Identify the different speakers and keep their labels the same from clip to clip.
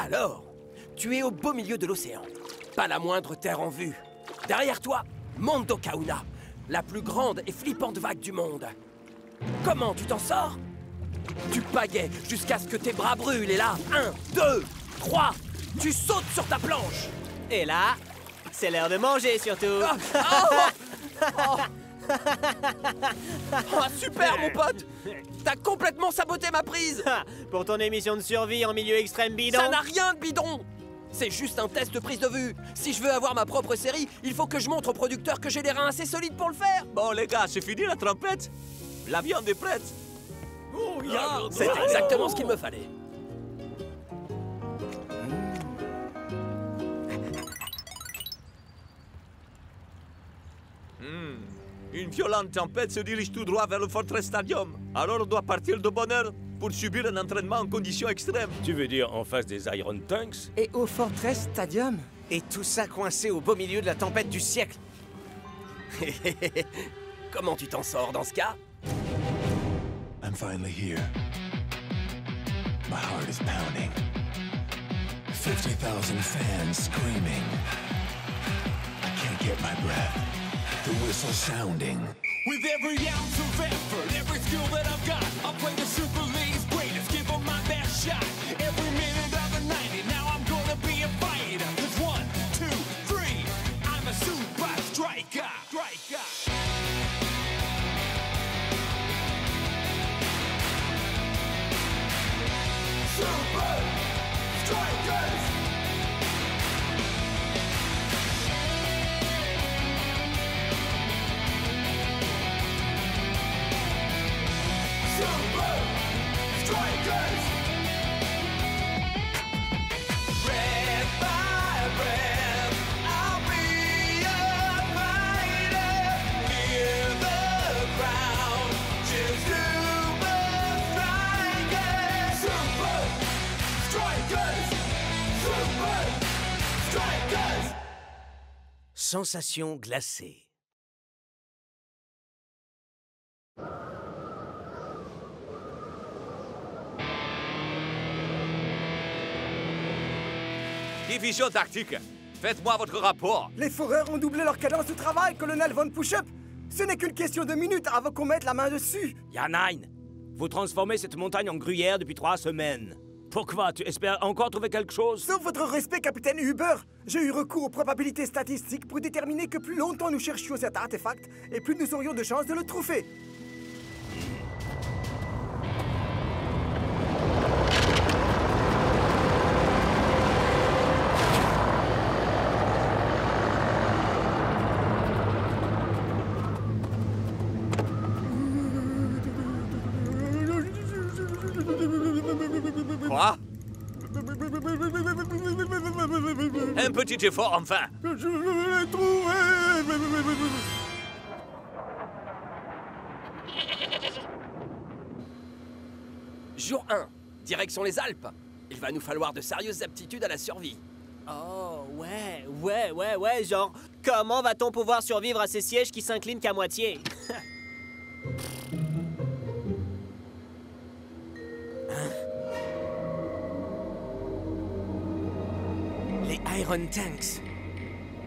Speaker 1: Alors, tu es au beau milieu de l'océan. Pas la moindre terre en vue. Derrière toi, Mondo Kauna, la plus grande et flippante vague du monde. Comment tu t'en sors? Tu pagaies jusqu'à ce que tes bras brûlent et là, 1, 2, 3, tu sautes sur ta planche.
Speaker 2: Et là, c'est l'heure de manger surtout.
Speaker 1: Oh, super mon pote. T'as complètement saboté ma prise.
Speaker 2: Pour ton émission de survie en milieu extrême bidon.
Speaker 1: Ça n'a rien de bidon. C'est juste un test de prise de vue. Si je veux avoir ma propre série, il faut que je montre au producteur que j'ai les reins assez solides pour le faire.
Speaker 3: Bon les gars, c'est fini la trompette. La viande est prête.
Speaker 1: Oh, yeah. C'est exactement ce qu'il me fallait.
Speaker 3: Une violente tempête se dirige tout droit vers le Fortress Stadium. Alors on doit partir de bonne heure pour subir un entraînement en conditions extrêmes.
Speaker 4: Tu veux dire en face des Iron Tanks?
Speaker 5: Et au Fortress Stadium?
Speaker 6: Et tout ça coincé au beau milieu de la tempête du siècle.
Speaker 1: Comment tu t'en sors dans ce cas?
Speaker 7: I'm finally here. My heart is pounding. 50,000 fans screaming. I can't get my breath. The whistle sounding.
Speaker 8: With every ounce of effort, every skill that I've got, I'll play the Super League's greatest, give them my best shot. Every minute of the 90, now I'm gonna be a fighter. 'Cause 1, 2, 3, I'm a super striker. Super Strikers! Super Strikers! Breath by breath, I'll be a fighter. Hear the crowd, cheer Super Strikers! Super Strikers! Super Strikers!
Speaker 6: Sensation glacée.
Speaker 3: Division tactique, faites-moi votre rapport.
Speaker 5: Les fourreurs ont doublé leur cadence de travail, colonel Von Pushup. Ce n'est qu'une question de minutes avant qu'on mette la main dessus.
Speaker 4: Yanain, vous transformez cette montagne en gruyère depuis 3 semaines. Pourquoi? Tu espères encore trouver quelque chose?
Speaker 5: Sauf votre respect, capitaine Huber. J'ai eu recours aux probabilités statistiques pour déterminer que plus longtemps nous cherchions cet artefact, et plus nous aurions de chances de le trouver.
Speaker 3: Quoi? Un petit effort enfin.
Speaker 5: Je l'ai trouvé.
Speaker 1: Jour 1, direction les Alpes. Il va nous falloir de sérieuses aptitudes à la survie.
Speaker 2: Oh, ouais, genre, comment va-t-on pouvoir survivre à ces sièges qui s'inclinent qu'à moitié?
Speaker 6: Les Iron Tanks.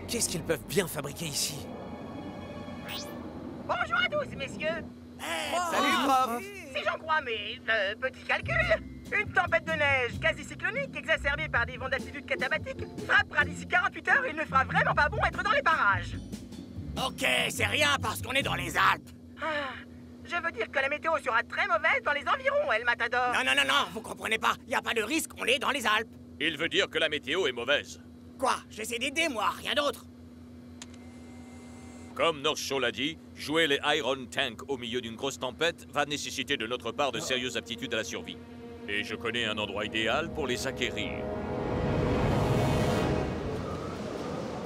Speaker 6: Qu'est-ce qu'ils peuvent bien fabriquer ici?
Speaker 9: Bonjour à tous, messieurs.
Speaker 6: Salut, prof!
Speaker 9: Si j'en crois mes petits calculs, une tempête de neige quasi cyclonique exacerbée par des vents d'altitude catabatiques frappera d'ici 48 heures et il ne fera vraiment pas bon être dans les parages.
Speaker 6: Ok, c'est rien parce qu'on est dans les Alpes.
Speaker 9: Je veux dire que la météo sera très mauvaise dans les environs, El Matador.
Speaker 6: Non, vous comprenez pas. Y a pas de risque, on est dans les Alpes.
Speaker 3: Il veut dire que la météo est mauvaise.
Speaker 6: Quoi? J'essaie d'aider, moi, rien d'autre.
Speaker 3: Comme North Show l'a dit, jouer les Iron Tank au milieu d'une grosse tempête va nécessiter de notre part de sérieuses aptitudes à la survie. Et je connais un endroit idéal pour les acquérir.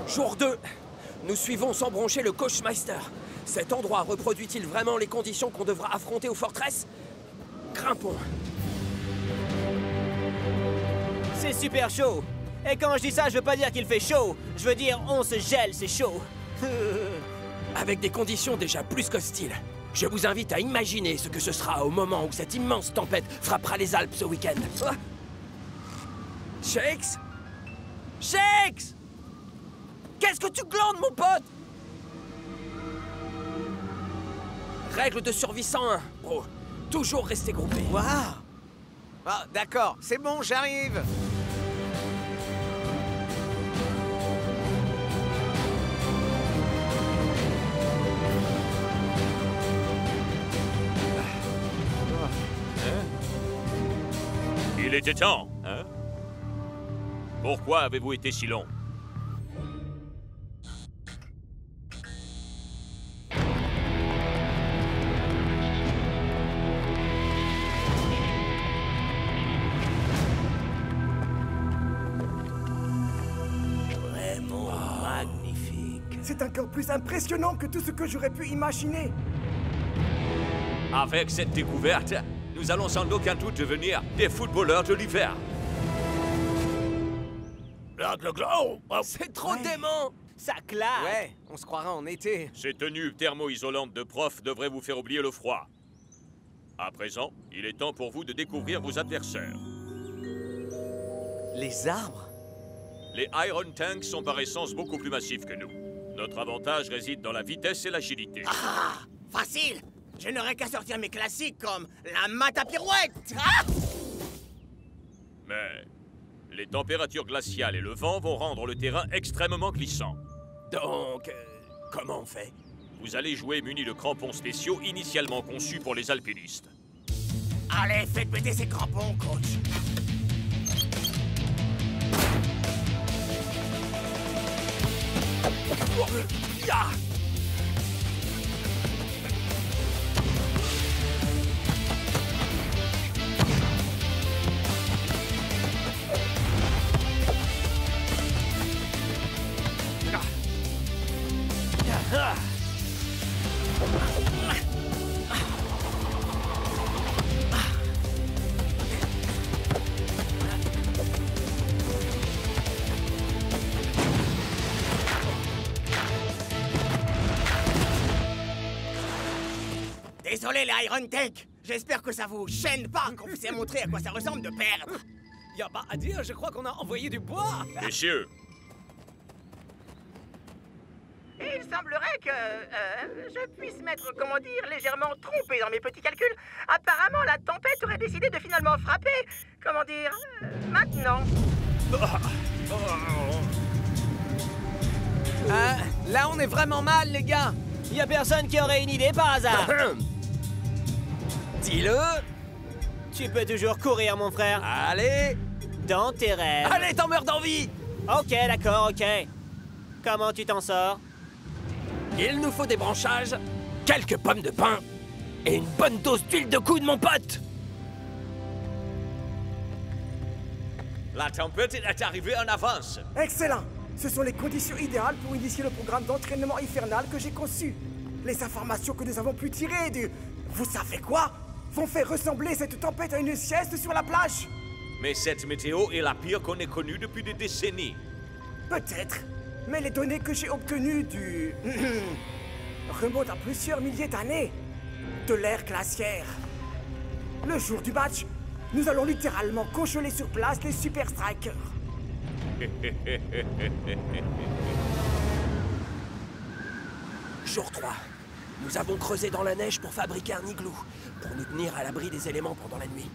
Speaker 1: Jour 2, nous suivons sans broncher le Coachmeister. Cet endroit reproduit-il vraiment les conditions qu'on devra affronter au Fortress? Grimpons.
Speaker 2: C'est super chaud. Et quand je dis ça, je veux pas dire qu'il fait chaud. Je veux dire, on se gèle, c'est chaud.
Speaker 1: Avec des conditions déjà plus qu'hostiles. Je vous invite à imaginer ce que ce sera au moment où cette immense tempête frappera les Alpes ce week-end. Shakes? Shakes! Qu'est-ce que tu glandes, mon pote? Règle de survie 101, bro. Toujours rester groupé.
Speaker 6: Waouh! Ah, d'accord, c'est bon, j'arrive.
Speaker 3: Il était temps, hein? Pourquoi avez-vous été si long?
Speaker 4: Vraiment magnifique.
Speaker 5: C'est encore plus impressionnant que tout ce que j'aurais pu imaginer.
Speaker 3: Avec cette découverte, nous allons sans aucun doute devenir des footballeurs de l'hiver.
Speaker 1: C'est trop dément!
Speaker 2: Ça claque!
Speaker 6: Ouais, on se croirait en été.
Speaker 3: Ces tenues thermo-isolantes de prof devraient vous faire oublier le froid. À présent, il est temps pour vous de découvrir vos adversaires.
Speaker 6: Les arbres?
Speaker 3: Les Iron Tanks sont par essence beaucoup plus massifs que nous. Notre avantage réside dans la vitesse et l'agilité.
Speaker 9: Ah! Facile! Je n'aurais qu'à sortir mes classiques comme la mat à pirouette! Ah!
Speaker 3: Mais les températures glaciales et le vent vont rendre le terrain extrêmement glissant.
Speaker 1: Donc, comment on fait?
Speaker 3: Vous allez jouer muni de crampons spéciaux initialement conçus pour les alpinistes.
Speaker 9: Allez, faites péter ces crampons, coach!
Speaker 1: Ya!
Speaker 9: Désolé les Iron Tank! J'espère que ça vous gêne pas qu'on vous ait montré à quoi ça ressemble de perdre!
Speaker 6: Y a pas à dire, je crois qu'on a envoyé du bois.
Speaker 3: Messieurs,
Speaker 9: Il semblerait que je puisse m'être, comment dire, légèrement trompé dans mes petits calculs. Apparemment, la tempête aurait décidé de finalement frapper, comment dire, maintenant.
Speaker 6: Là, on est vraiment mal, les gars.
Speaker 2: Y a personne qui aurait une idée par hasard?
Speaker 1: Dis-le!
Speaker 2: Tu peux toujours courir, mon frère.
Speaker 1: Allez!
Speaker 2: Dans tes rêves.
Speaker 1: Allez, t'en meurs d'envie!
Speaker 2: Ok, d'accord, ok. Comment tu t'en sors?
Speaker 1: Il nous faut des branchages, quelques pommes de pin et une bonne dose d'huile de coude, mon pote!
Speaker 3: la tempête est arrivée en avance.
Speaker 5: Excellent! Ce sont les conditions idéales pour initier le programme d'entraînement infernal que j'ai conçu. Les informations que nous avons pu tirer du... Vous savez quoi? Vont faire ressembler cette tempête à une sieste sur la plage.
Speaker 3: Mais cette météo est la pire qu'on ait connue depuis des décennies.
Speaker 5: Peut-être. Mais les données que j'ai obtenues du... remontent à plusieurs milliers d'années. De l'ère glaciaire. Le jour du match, nous allons littéralement congeler sur place les Super Strikers.
Speaker 1: Jour 3. Nous avons creusé dans la neige pour fabriquer un igloo, pour nous tenir à l'abri des éléments pendant la nuit.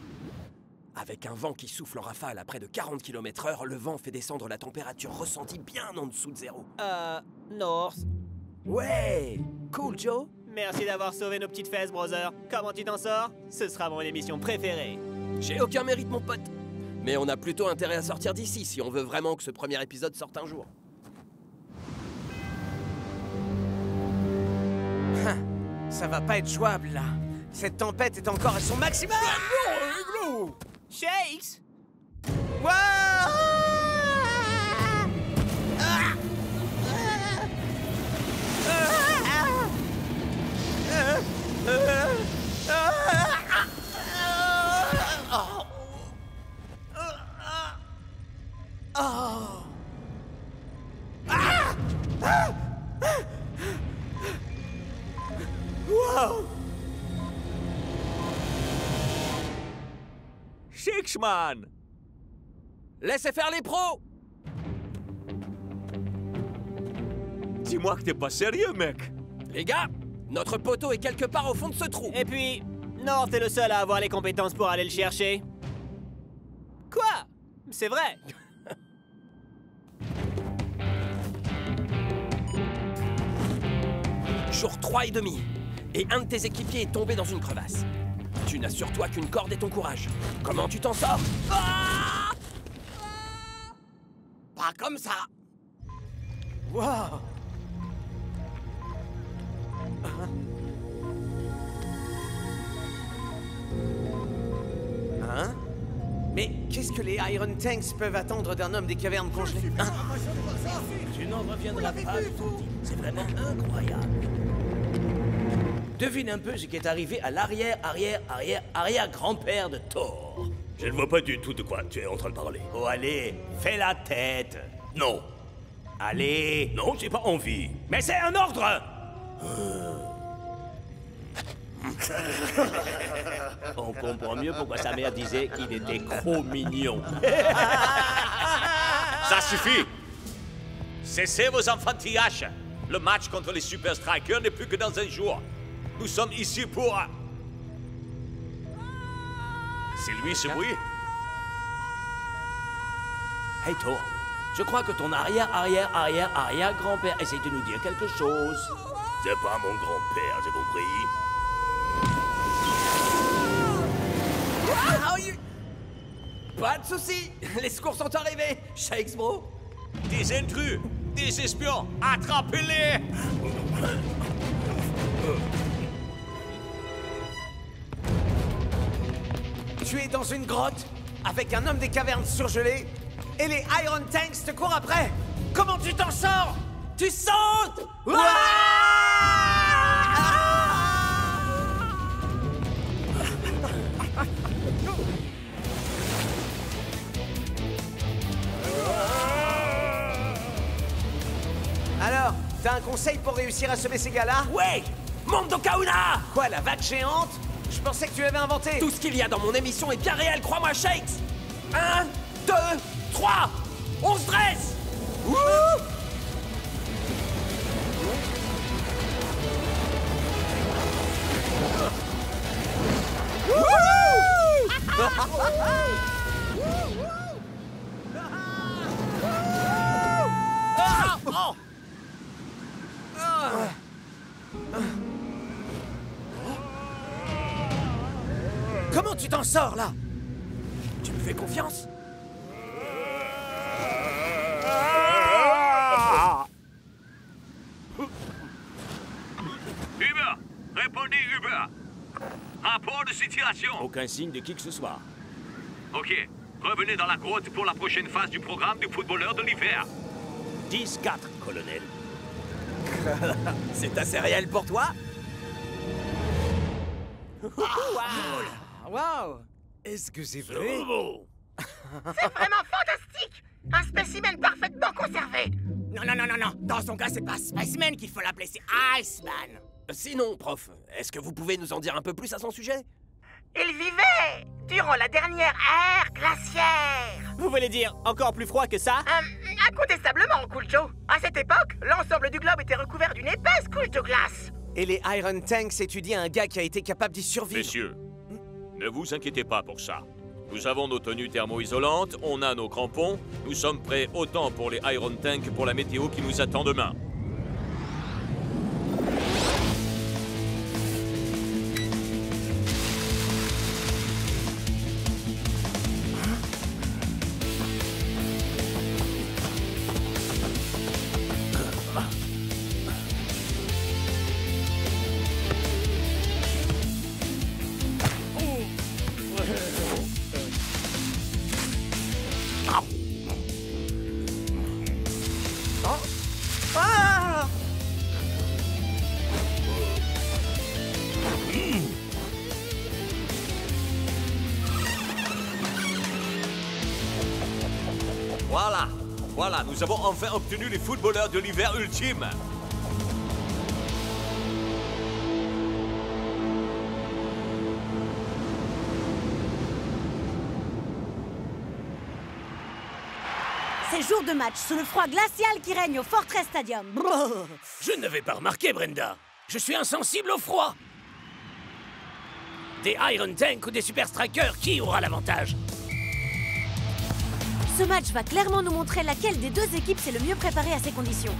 Speaker 1: Avec un vent qui souffle en rafale à près de 40 km/h, le vent fait descendre la température ressentie bien en dessous de zéro.
Speaker 2: North.
Speaker 1: Ouais! Cool, Joe?
Speaker 2: Merci d'avoir sauvé nos petites fesses, brother. Comment tu t'en sors? Ce sera mon émission préférée.
Speaker 1: J'ai aucun mérite, mon pote. Mais on a plutôt intérêt à sortir d'ici si on veut vraiment que ce premier épisode sorte un jour.
Speaker 6: Ça va pas être jouable, là. Cette tempête est encore à son maximum.
Speaker 2: Shakes!
Speaker 3: Shakesman!
Speaker 1: Laissez faire les pros!
Speaker 3: Dis-moi que t'es pas sérieux, mec.
Speaker 1: Les gars, notre poteau est quelque part au fond de ce trou.
Speaker 2: Et puis, North est le seul à avoir les compétences pour aller le chercher. Quoi? C'est vrai.
Speaker 1: Jour 3 et demi. Et un de tes équipiers est tombé dans une crevasse. Tu n'as sur toi qu'une corde et ton courage. Comment tu t'en sors? Ah! Pas comme ça.
Speaker 6: Wow. Hein? Mais qu'est-ce que les Iron Tanks peuvent attendre d'un homme des cavernes congelées? Hein?
Speaker 4: Tu n'en reviendras pas du tout. C'est vraiment incroyable. Devine un peu ce qui est arrivé à l'arrière-arrière-arrière-arrière-grand-père de Thor. Je ne vois pas du tout de quoi tu es en train de parler. Oh, allez, fais la tête. Non. Allez. Non, j'ai pas envie. Mais c'est un ordre. On comprend mieux pourquoi sa mère disait qu'il était trop mignon.
Speaker 3: Ça suffit. Cessez vos enfantillages. Le match contre les Super Strikers n'est plus que dans un jour. Nous sommes ici pour... C'est lui ce bruit?
Speaker 4: Hey Thor, je crois que ton arrière-arrière-arrière-arrière-grand-père essaie de nous dire quelque chose. C'est pas mon grand-père, j'ai compris.
Speaker 1: Pas de soucis. Les secours sont arrivés. Shakes, bro.
Speaker 3: Des intrus, des espions, attrapez-les!
Speaker 6: Tu es dans une grotte avec un homme des cavernes surgelé et les Iron Tanks te courent après. Comment tu t'en sors? Tu sautes? Alors, t'as un conseil pour réussir à semer ces gars-là?
Speaker 1: Ouais! Mondo Kauna!
Speaker 6: Quoi, la vague géante? Je pensais que tu l'avais inventé.
Speaker 1: Tout ce qu'il y a dans mon émission est bien réel, crois-moi, Shakes! 1, 2, 3! On se dresse! Wouh!
Speaker 6: Comment tu t'en sors, là?
Speaker 1: Tu me fais confiance?
Speaker 3: Uber! Répondez, Uber! Rapport de situation.
Speaker 4: Aucun signe de qui que ce soit.
Speaker 3: Ok. Revenez dans la grotte pour la prochaine phase du programme du footballeur de l'hiver.
Speaker 4: 10-4, colonel.
Speaker 1: C'est assez réel pour toi?
Speaker 6: Waouh! Est-ce que c'est vrai?
Speaker 9: C'est vraiment fantastique! Un spécimen parfaitement conservé!
Speaker 5: Non, non, non, non, non. Dans son cas, c'est pas Spaceman qu'il faut l'appeler, c'est Iceman.
Speaker 1: Sinon, prof, est-ce que vous pouvez nous en dire un peu plus à son sujet?
Speaker 9: Il vivait durant la dernière ère glaciaire!
Speaker 2: Vous voulez dire encore plus froid que ça?
Speaker 9: Incontestablement, Cool Joe. À cette époque, l'ensemble du globe était recouvert d'une épaisse couche de glace.
Speaker 6: Et les Iron Tanks étudiaient un gars qui a été capable d'y survivre.
Speaker 3: Messieurs, ne vous inquiétez pas pour ça. Nous avons nos tenues thermo-isolantes, on a nos crampons, nous sommes prêts autant pour les Iron Tanks que pour la météo qui nous attend demain. Voilà, nous avons enfin obtenu les footballeurs de l'hiver ultime.
Speaker 10: C'est jour de match sous le froid glacial qui règne au Fortress Stadium. Brrr.
Speaker 4: Je ne l'avais pas remarqué, Brenda. Je suis insensible au froid. Des Iron Tank ou des Super Strikers, qui aura l'avantage?
Speaker 10: Ce match va clairement nous montrer laquelle des deux équipes s'est le mieux préparée à ces conditions.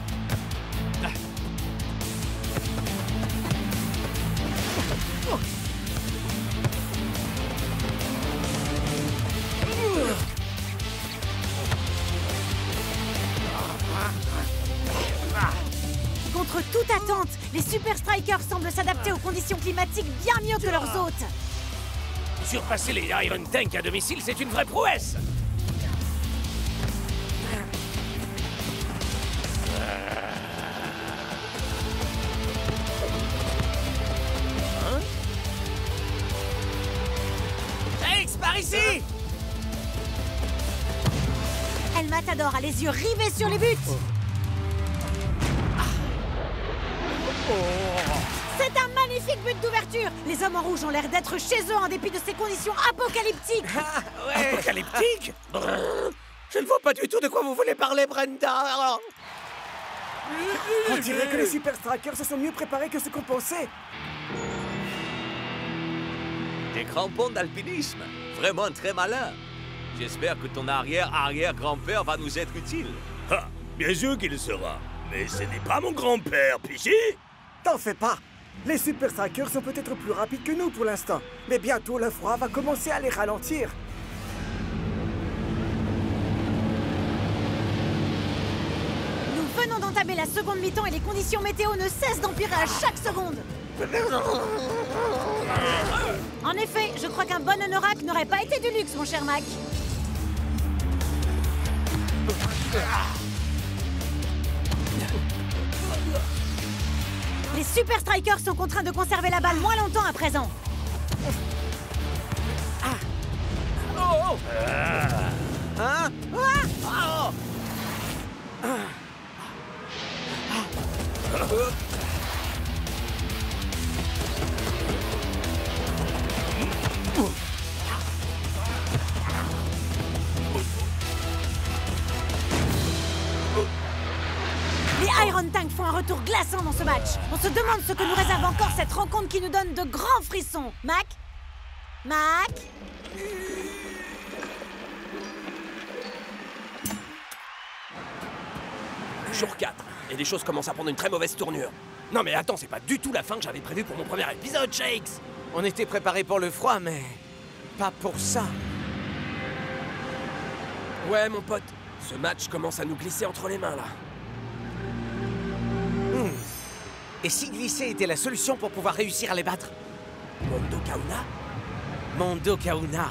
Speaker 10: Contre toute attente, les Super Strikers semblent s'adapter aux conditions climatiques bien mieux que leurs hôtes.
Speaker 4: Surpasser les Iron Tank à domicile, c'est une vraie prouesse.
Speaker 6: Shakes, par ici!
Speaker 10: El Matador a les yeux rivés sur les buts. C'est un magnifique but d'ouverture. Les hommes en rouge ont l'air d'être chez eux en dépit de ces conditions apocalyptiques.
Speaker 4: Apocalyptique? Je ne vois pas du tout de quoi vous voulez parler, Brenda.
Speaker 5: On dirait que les Super Strikers se sont mieux préparés que ce qu'on pensait.
Speaker 3: Des crampons d'alpinisme. Vraiment très malin. J'espère que ton arrière-arrière-grand-père va nous être utile.
Speaker 4: Ah, bien sûr qu'il le sera. Mais ce n'est pas mon grand-père, Pichi.
Speaker 5: T'en fais pas. Les Super Strikers sont peut-être plus rapides que nous pour l'instant. Mais bientôt, le froid va commencer à les ralentir.
Speaker 10: Nous venons d'entamer la seconde mi-temps et les conditions météo ne cessent d'empirer à chaque seconde. En effet, je crois qu'un bon anorak n'aurait pas été du luxe, mon cher Mac. Les Super Strikers sont contraints de conserver la balle moins longtemps à présent.
Speaker 6: Hein?
Speaker 10: Les Iron Tank font un retour glaçant dans ce match. On se demande ce que nous réserve encore cette rencontre qui nous donne de grands frissons. Mac? Mac?
Speaker 1: Jour 4, et les choses commencent à prendre une très mauvaise tournure. Non mais attends, c'est pas du tout la fin que j'avais prévue pour mon premier épisode, Shakes.
Speaker 6: On était préparés pour le froid, mais pas pour ça.
Speaker 1: Ouais, mon pote, ce match commence à nous glisser entre les mains, là.
Speaker 6: Et si glisser était la solution pour pouvoir réussir à les battre?
Speaker 1: Mondo Kauna?
Speaker 6: Mondo Kauna.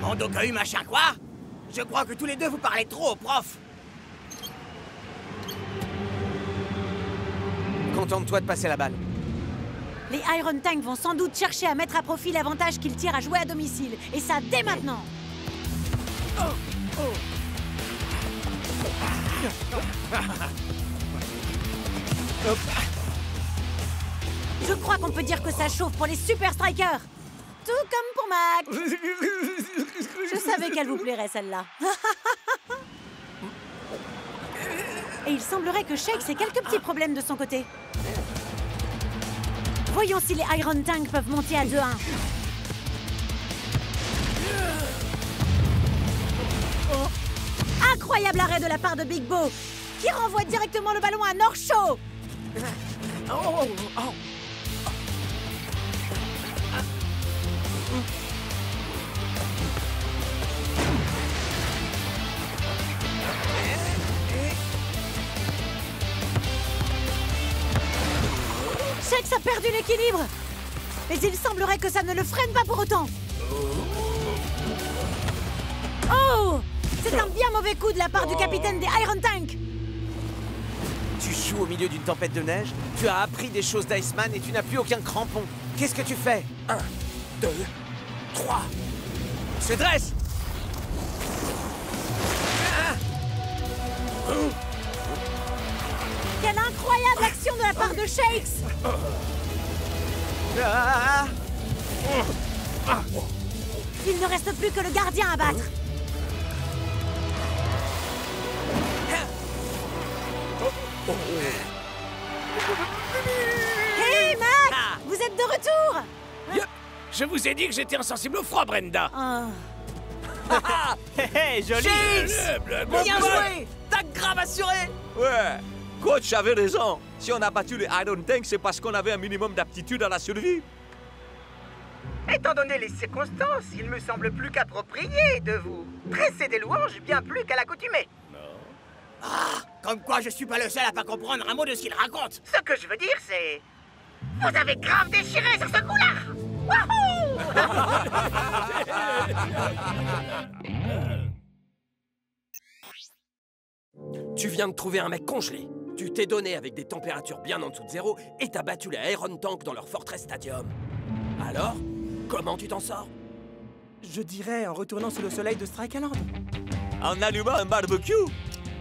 Speaker 9: Mondo Kahu machin quoi? Je crois que tous les deux vous parlez trop au prof.
Speaker 6: Contente-toi de passer la balle.
Speaker 10: Les Iron Tank vont sans doute chercher à mettre à profit l'avantage qu'ils tirent à jouer à domicile. Et ça dès maintenant. Je crois qu'on peut dire que ça chauffe pour les Super Strikers. Tout comme pour Mac. Je savais qu'elle vous plairait, celle-là. Et il semblerait que Shakes ait quelques petits problèmes de son côté. Voyons si les Iron Tank peuvent monter à 2-1. Incroyable arrêt de la part de Big Bo, qui renvoie directement le ballon à North Show. Shakes a perdu l'équilibre. Mais il semblerait que ça ne le freine pas pour autant. Oh! C'est un bien mauvais coup de la part du capitaine des Iron Tank.
Speaker 6: Tu joues au milieu d'une tempête de neige, tu as appris des choses d'Iceman et tu n'as plus aucun crampon. Qu'est-ce que tu fais?
Speaker 1: 1, 2, 3.
Speaker 6: Se dresse!
Speaker 10: Quelle incroyable action de la part de Shakes.
Speaker 6: Ah!
Speaker 10: Il ne reste plus que le gardien à battre. Hé, Mac! Vous êtes de retour!
Speaker 6: Yup. Je vous ai dit que j'étais insensible au froid, Brenda.
Speaker 2: Hé, joli!
Speaker 6: Bien joué.
Speaker 2: T'as grave assuré!
Speaker 3: Ouais, coach avait raison. Si on a battu les Iron Tanks, c'est parce qu'on avait un minimum d'aptitude à la survie.
Speaker 9: Étant donné les circonstances, il me semble plus qu'approprié de vous dresser des louanges bien plus qu'à l'accoutumée.
Speaker 6: Comme quoi, je suis pas le seul à pas comprendre un mot de ce qu'il raconte.
Speaker 9: Ce que je veux dire, c'est... Vous avez grave déchiré sur ce coup-là! Wouhou!
Speaker 1: Tu viens de trouver un mec congelé. Tu t'es donné avec des températures bien en dessous de zéro et t'as battu les Iron Tanks dans leur Fortress Stadium. Alors, comment tu t'en sors?
Speaker 5: Je dirais en retournant sous le soleil de Strike Island.
Speaker 3: En allumant un barbecue.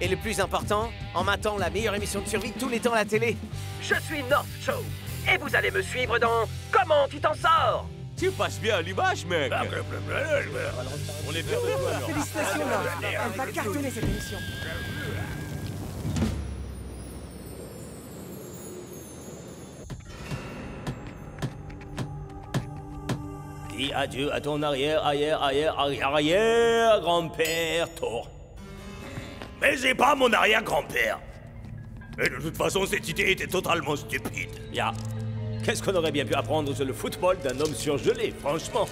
Speaker 6: Et le plus important, en matant la meilleure émission de survie de tous les temps à la télé.
Speaker 1: Je suis North Show et vous allez me suivre dans Comment tu t'en sors?
Speaker 3: Tu passes bien à l'image, mec.
Speaker 4: On est fiers de toi, alors.
Speaker 5: Félicitations, North. Elle va cartonner cette émission.
Speaker 4: Dis adieu à ton arrière-grand-père, Thor. Mais c'est pas mon arrière-grand-père. Et de toute façon, cette idée était totalement stupide.
Speaker 11: Qu'est-ce qu'on aurait bien pu apprendre sur le football d'un homme surgelé, franchement?